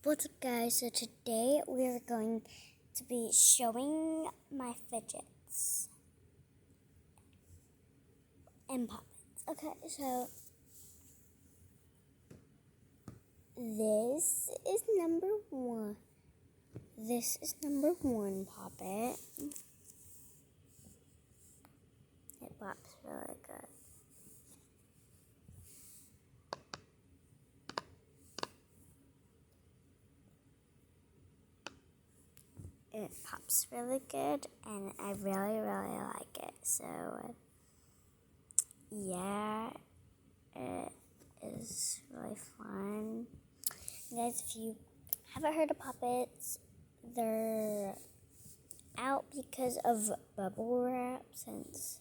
What's up, guys? So today we're going to be showing my fidgets and puppets. Okay, so this is number one. This is number one puppet. It pops really good. It pops really good, and I really like it. So, yeah, it is really fun. Guys, if you haven't heard of puppets, they're out because of bubble wrap. Since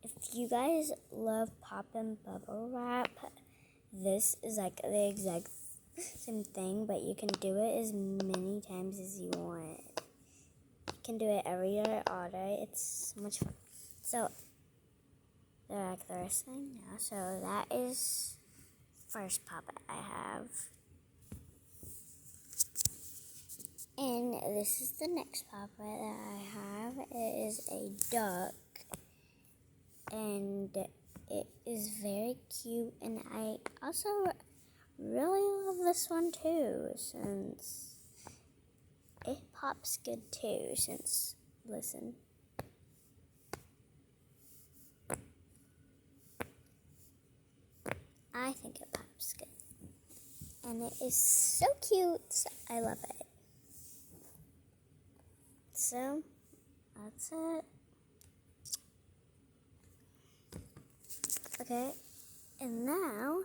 if you guys love pop and bubble wrap, this is like the exact same thing, but you can do it as many times as you want. You can do it every day, all day. It's so much fun. So, they're like the rest thing now. So, that is the first puppet I have. And this is the next puppet that I have. It is a duck. And it is very cute. And I also really love this one too, since it pops good too, listen. I think it pops good. And it is so cute. I love it. So, that's it. Okay, and now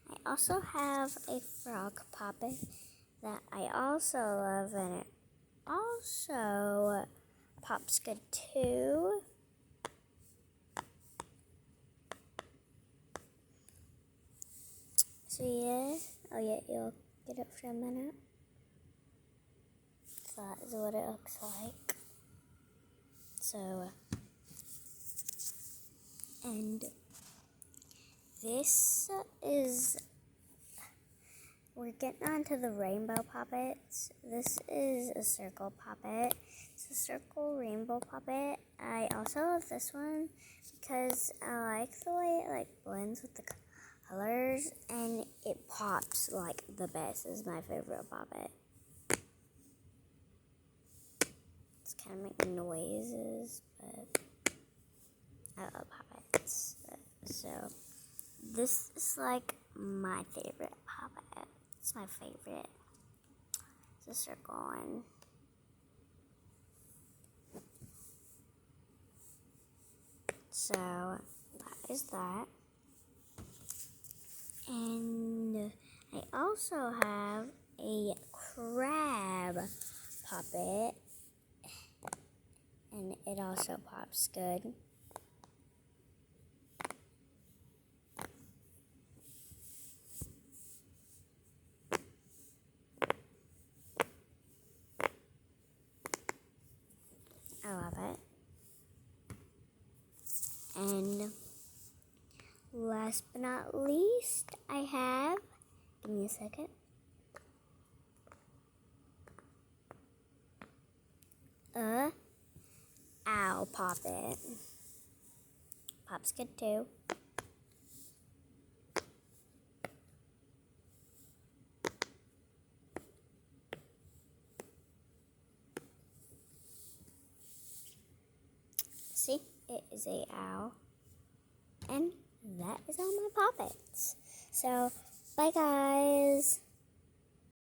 I also have a frog puppet that I also love, and it also pops good too. So yeah, you'll get it for a minute. So that is what it looks like. So, and this is, we're getting on to the rainbow puppets. This is a circle puppet. It's a circle rainbow puppet. I also love this one because I like the way it like blends with the colors, and it pops like the best. This is my favorite puppet. It's kind of making noises, but I love puppets. So this is like my favorite puppet. It's my favorite. It's a circle one. So that is that. And I also have a crab puppet. And it also pops good. I love it. And last but not least, I have, give me a second, a owl puppet. Pops good too. See, it is a owl. And that is all my puppets. So, bye guys.